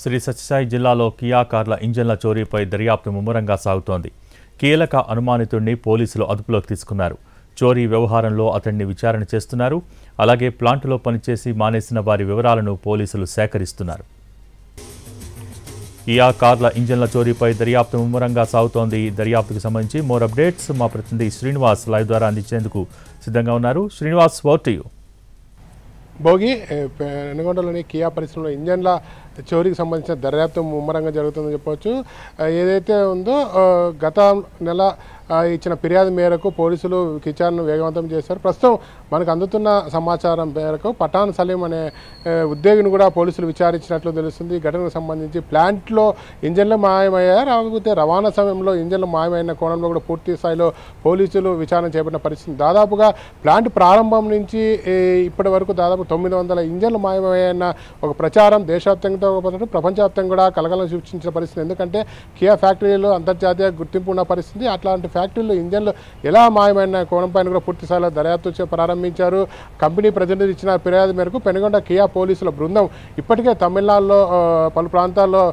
శ్రీ సత్యసాయి జిల్లాలో కియా కార్ల ఇంజన్ల చోరీపై దర్యాప్తు ముమ్మరంగా సాగుతోంది. కీలక అనుమానితుడిని పోలీసులు అదుపులోకి తీసుకున్నారు. చోరీ వ్యవహారంలో అతన్ని విచారణ చేస్తున్నారు. అలాగే ప్లాంటులో పనిచేసి మానేసిన వారి వివరాలను పోలీసులు సేకరిస్తున్నారు. కియా కార్ల ఇంజన్ల చోరీపై దర్యాప్తు ముమ్మరంగా సాగుతోంది. దర్యాప్తుకు సంబంధించి మోర్ అప్డేట్స్ మా ప్రతినిధి శ్రీనివాస్ లైవ్ ద్వారా అందించేందుకు సిద్ధంగా ఉన్నారు. Srinivas, over to you. Bhogi పెనుగొండలోని కియా పరిశ్రమలో ఇంజన్ల చోరీకి సంబంధించిన దర్యాప్తు ముమ్మరంగా జరుగుతుందని చెప్పవచ్చు. ఏదైతే ఉందో గత నెల ఇచ్చిన ఫిర్యాదు మేరకు పోలీసులు విచారణను వేగవంతం చేశారు. ప్రస్తుతం మనకు అందుతున్న సమాచారం మేరకు పఠాన్ సలీం అనే ఉద్యోగిని కూడా పోలీసులు విచారించినట్లు తెలుస్తుంది. ఈ ఘటనకు సంబంధించి ప్లాంట్లో ఇంజన్లు మాయమయ్యారు, కాకపోతే రవాణా సమయంలో ఇంజన్లు మాయమైన కోణంలో కూడా పూర్తి స్థాయిలో పోలీసులు విచారణ చేపట్టిన పరిస్థితి. దాదాపుగా ప్లాంట్ ప్రారంభం నుంచి ఇప్పటి వరకు దాదాపు 900 ఇంజన్లు మాయమయ్యాయన్న ఒక ప్రచారం దేశవ్యాప్తంగా పాటు ప్రపంచవ్యాప్తంగా కూడా కలకలం సృష్టించిన పరిస్థితి. ఎందుకంటే కియా ఫ్యాక్టరీలో అంతర్జాతీయ గుర్తింపు ఉన్న పరిస్థితి. అట్లాంటి ఫ్యాక్టరీలో ఇంజన్లు ఎలా మాయమైన కోణంపైన కూడా పూర్తి స్థాయిలో దర్యాప్తు ప్రారంభించారు. కంపెనీ ప్రతినిధులు ఇచ్చిన ఫిర్యాదు మేరకు పెనుగొండ కియా పోలీసుల బృందం ఇప్పటికే తమిళనాడులో పలు ప్రాంతాల్లో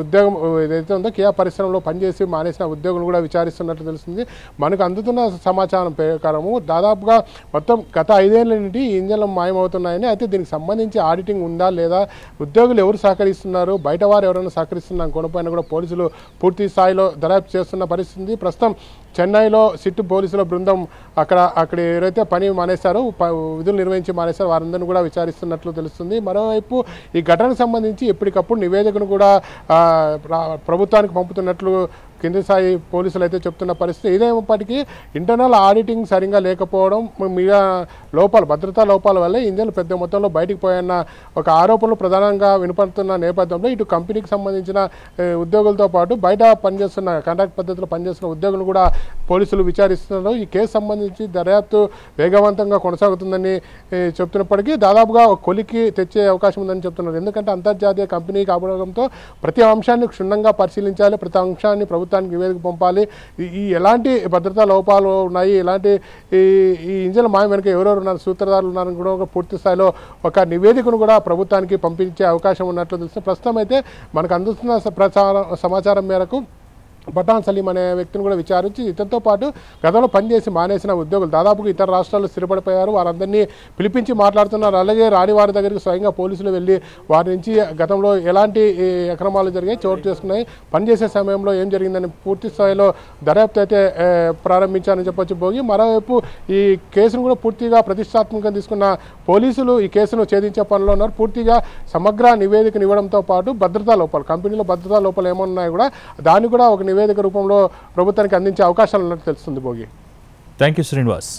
ఉద్యోగం ఏదైతే ఉందో కియా పరిశ్రమలో పనిచేసి మానేసిన ఉద్యోగులు కూడా విచారిస్తున్నట్లు తెలుస్తుంది. మనకు అందుతున్న సమాచారం ప్రకారము దాదాపుగా మొత్తం గత 5 ఏళ్ల నుండి ఈ ఇంజన్లు మాయమవుతున్నాయని, అయితే దీనికి సంబంధించి ఆడిటింగ్ ఉందా లేదా, ఉద్యోగులు ఎవరు సహకరిస్తున్నారు, బయట వారు ఎవరైనా సహకరిస్తున్న కోణపైన కూడా పోలీసులు పూర్తి స్థాయిలో దర్యాప్తు చేస్తున్న పరిస్థితి. ప్రస్తుతం చెన్నైలో సిట్టు పోలీసుల బృందం అక్కడ ఎవరైతే పని మానేశారో, విధులు నిర్వహించి మానేశారో వారందరినీ కూడా విచారిస్తున్నట్లు తెలుస్తుంది. మరోవైపు ఈ ఘటనకు సంబంధించి ఎప్పటికప్పుడు నివేదికను కూడా ప్రభుత్వానికి పంపుతున్నట్లు కింది స్థాయి పోలీసులు అయితే చెప్తున్న పరిస్థితి. ఇదేమప్పటికీ ఇంటర్నల్ ఆడిటింగ్ సరిగా లేకపోవడం, మీడియా లోపాలు, భద్రతా లోపాల వల్ల ఇంజన్లు పెద్ద మొత్తంలో బయటికి పోయన్న ఒక ఆరోపణలు ప్రధానంగా వినపడుతున్న నేపథ్యంలో ఇటు కంపెనీకి సంబంధించిన ఉద్యోగులతో పాటు బయట పనిచేస్తున్న కాంట్రాక్ట్ పద్ధతిలో పనిచేస్తున్న ఉద్యోగులు కూడా పోలీసులు విచారిస్తున్నారు. ఈ కేసు సంబంధించి దర్యాప్తు వేగవంతంగా కొనసాగుతుందని చెప్తున్నప్పటికీ దాదాపుగా ఒక కొలికి తెచ్చే అవకాశం ఉందని చెప్తున్నారు. ఎందుకంటే అంతర్జాతీయ కంపెనీ కావడంతో ప్రతి అంశాన్ని క్షుణ్ణంగా పరిశీలించాలి, ప్రతి అంశాన్ని ప్రభుత్వానికి నివేదిక పంపాలి. ఈ ఎలాంటి భద్రతా లోపాలు ఉన్నాయి, ఎలాంటి ఈ ఇంజన్ల మాయం వెనుక ఎవరెవరు ఉన్నారు, సూత్రధారులు ఉన్నారని కూడా పూర్తి స్థాయిలో ఒక నివేదికను కూడా ప్రభుత్వానికి పంపించే అవకాశం ఉన్నట్లు తెలుస్తుంది. ప్రస్తుతం అయితే మనకు అందుతున్న సమాచారం మేరకు పఠాన్ సలీం అనే వ్యక్తిని కూడా విచారించి ఇతనితో పాటు గతంలో పనిచేసి మానేసిన ఉద్యోగులు దాదాపుగా ఇతర రాష్ట్రాల్లో స్థిరపడిపోయారు, వారందరినీ పిలిపించి మాట్లాడుతున్నారు. అలాగే రాని వారి దగ్గరికి స్వయంగా పోలీసులు వెళ్ళి వారి నుంచి గతంలో ఎలాంటి అక్రమాలు జరిగాయి, చోటు చేసుకున్నాయి, పనిచేసే సమయంలో ఏం జరిగిందని పూర్తి స్థాయిలో దర్యాప్తు అయితే ప్రారంభించారని చెప్పొచ్చు భోగి. మరోవైపు ఈ కేసును కూడా పూర్తిగా ప్రతిష్టాత్మకంగా తీసుకున్న పోలీసులు ఈ కేసును ఛేదించే పనిలో ఉన్నారు. పూర్తిగా సమగ్ర నివేదికను ఇవ్వడంతో పాటు భద్రతా లోపాలు, కంపెనీలో భద్రతా లోపాలు ఏమన్నాయి కూడా దాన్ని కూడా ఒక నివేదిక రూపంలో ప్రభుత్వానికి అందించే అవకాశాలు ఉన్నట్టు తెలుస్తుంది భోగి. Thank you Srinivas.